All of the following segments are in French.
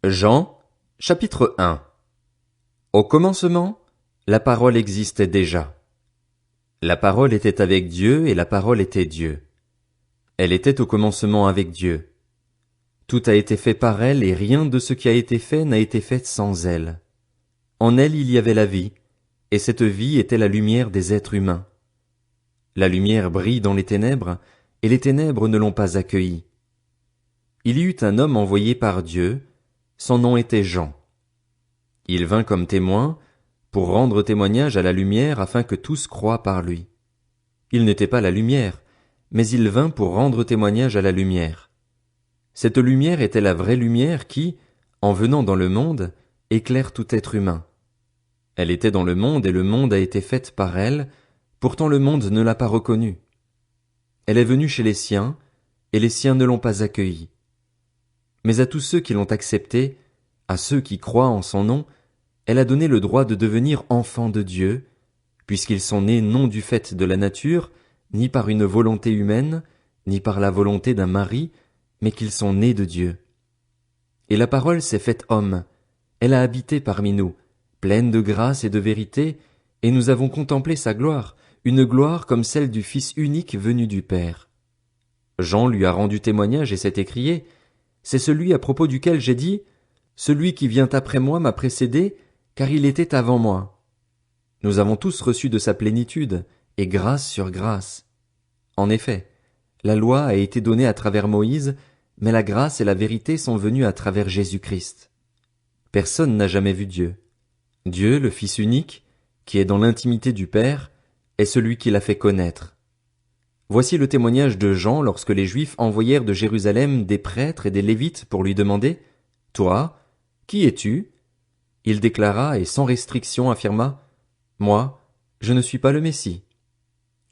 Jean, chapitre 1. Au commencement, la parole existait déjà. La parole était avec Dieu et la parole était Dieu. Elle était au commencement avec Dieu. Tout a été fait par elle et rien de ce qui a été fait n'a été fait sans elle. En elle il y avait la vie, et cette vie était la lumière des êtres humains. La lumière brille dans les ténèbres, et les ténèbres ne l'ont pas accueillie. Il y eut un homme envoyé par Dieu, son nom était Jean. Il vint comme témoin, pour rendre témoignage à la lumière afin que tous croient par lui. Il n'était pas la lumière, mais il vint pour rendre témoignage à la lumière. Cette lumière était la vraie lumière qui, en venant dans le monde, éclaire tout être humain. Elle était dans le monde et le monde a été fait par elle, pourtant le monde ne l'a pas reconnue. Elle est venue chez les siens, et les siens ne l'ont pas accueillie. Mais à tous ceux qui l'ont acceptée, à ceux qui croient en son nom, elle a donné le droit de devenir enfants de Dieu, puisqu'ils sont nés non du fait de la nature, ni par une volonté humaine, ni par la volonté d'un mari, mais qu'ils sont nés de Dieu. Et la parole s'est faite homme, elle a habité parmi nous, pleine de grâce et de vérité, et nous avons contemplé sa gloire, une gloire comme celle du Fils unique venu du Père. Jean lui a rendu témoignage et s'est écrié, « C'est celui à propos duquel j'ai dit, celui qui vient après moi m'a précédé, car il était avant moi. » Nous avons tous reçu de sa plénitude, et grâce sur grâce. En effet, la loi a été donnée à travers Moïse, mais la grâce et la vérité sont venues à travers Jésus-Christ. Personne n'a jamais vu Dieu. Dieu, le Fils unique, qui est dans l'intimité du Père, est celui qui l'a fait connaître. Voici le témoignage de Jean lorsque les Juifs envoyèrent de Jérusalem des prêtres et des Lévites pour lui demander « Toi, qui es-tu » Il déclara et sans restriction affirma « Moi, je ne suis pas le Messie. »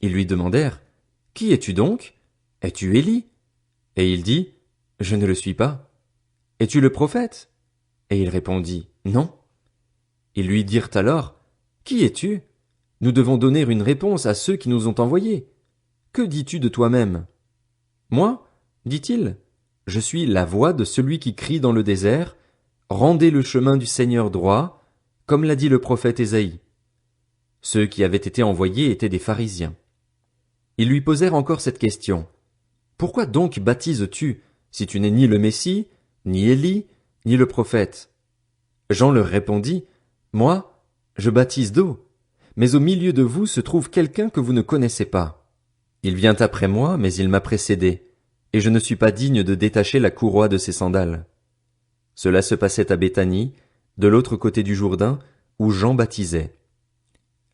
Ils lui demandèrent « Qui es-tu donc? Es-tu Élie » Et il dit « Je ne le suis pas. » « Es-tu le prophète » Et il répondit « Non. » Ils lui dirent alors « Qui es-tu? Nous devons donner une réponse à ceux qui nous ont envoyés. Que dis-tu de toi-même? » Moi, dit-il, je suis la voix de celui qui crie dans le désert, rendez le chemin du Seigneur droit, comme l'a dit le prophète Ésaïe. Ceux qui avaient été envoyés étaient des pharisiens. Ils lui posèrent encore cette question. Pourquoi donc baptises-tu, si tu n'es ni le Messie, ni Élie, ni le prophète? Jean leur répondit, moi, je baptise d'eau, mais au milieu de vous se trouve quelqu'un que vous ne connaissez pas. Il vient après moi, mais il m'a précédé, et je ne suis pas digne de détacher la courroie de ses sandales. Cela se passait à Béthanie, de l'autre côté du Jourdain, où Jean baptisait.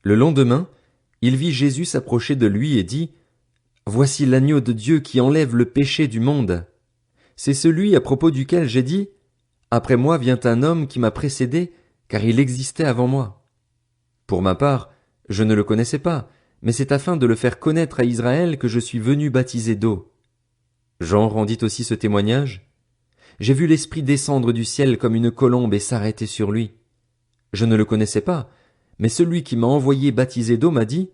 Le lendemain, il vit Jésus s'approcher de lui et dit, Voici l'agneau de Dieu qui enlève le péché du monde. C'est celui à propos duquel j'ai dit, Après moi vient un homme qui m'a précédé, car il existait avant moi. Pour ma part, je ne le connaissais pas, mais c'est afin de le faire connaître à Israël que je suis venu baptiser d'eau. Jean rendit aussi ce témoignage. J'ai vu l'Esprit descendre du ciel comme une colombe et s'arrêter sur lui. Je ne le connaissais pas, mais celui qui m'a envoyé baptiser d'eau m'a dit,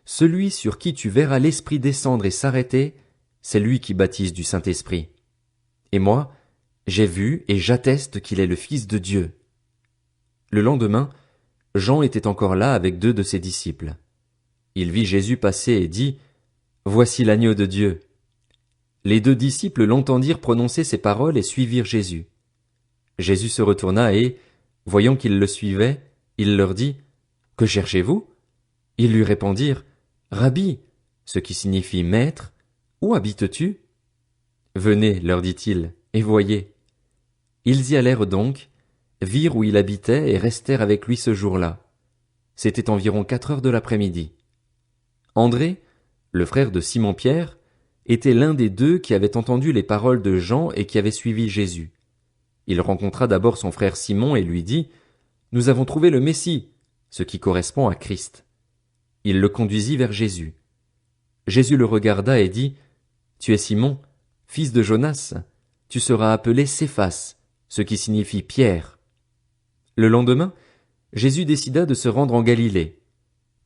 Celui sur qui tu verras l'Esprit descendre et s'arrêter, c'est lui qui baptise du Saint-Esprit. Et moi, j'ai vu et j'atteste qu'il est le Fils de Dieu. Le lendemain, Jean était encore là avec 2 de ses disciples. Il vit Jésus passer et dit, Voici l'agneau de Dieu. Les 2 disciples l'entendirent prononcer ces paroles et suivirent Jésus. Jésus se retourna et, voyant qu'ils le suivaient, il leur dit, Que cherchez-vous? Ils lui répondirent, Rabbi, ce qui signifie maître, où habites-tu? Venez, leur dit-il, et voyez. Ils y allèrent donc, virent où il habitait et restèrent avec lui ce jour-là. C'était environ 4 heures de l'après-midi. André, le frère de Simon-Pierre, était l'un des 2 qui avaient entendu les paroles de Jean et qui avaient suivi Jésus. Il rencontra d'abord son frère Simon et lui dit, Nous avons trouvé le Messie, ce qui correspond à Christ. Il le conduisit vers Jésus. Jésus le regarda et dit, Tu es Simon, fils de Jonas, tu seras appelé Céphas, ce qui signifie Pierre. Le lendemain, Jésus décida de se rendre en Galilée.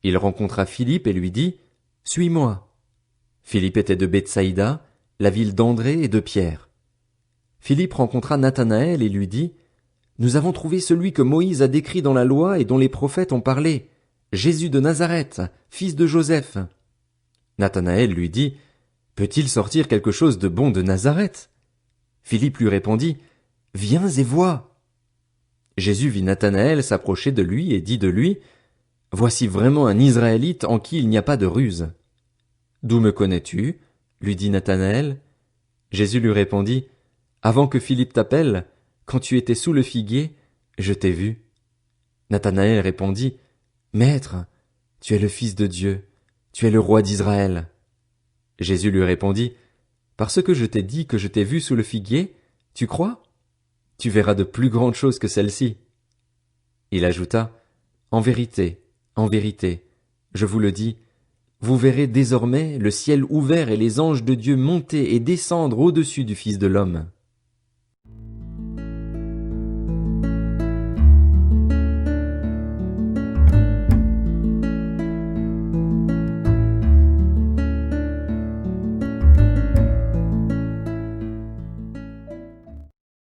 Il rencontra Philippe et lui dit, Suis-moi. Philippe était de Bethsaïda, la ville d'André et de Pierre. Philippe rencontra Nathanaël et lui dit, Nous avons trouvé celui que Moïse a décrit dans la loi et dont les prophètes ont parlé, Jésus de Nazareth, fils de Joseph. Nathanaël lui dit, peut-il sortir quelque chose de bon de Nazareth? Philippe lui répondit, viens et vois. Jésus vit Nathanaël s'approcher de lui et dit de lui, voici vraiment un Israélite en qui il n'y a pas de ruse. D'où me connais-tu? Lui dit Nathanaël. Jésus lui répondit, avant que Philippe t'appelle, quand tu étais sous le figuier, je t'ai vu. Nathanaël répondit, Maître, tu es le Fils de Dieu, tu es le roi d'Israël. Jésus lui répondit, parce que je t'ai dit que je t'ai vu sous le figuier, tu crois? Tu verras de plus grandes choses que celles-ci. Il ajouta, en vérité, je vous le dis, vous verrez désormais le ciel ouvert et les anges de Dieu monter et descendre au-dessus du Fils de l'homme.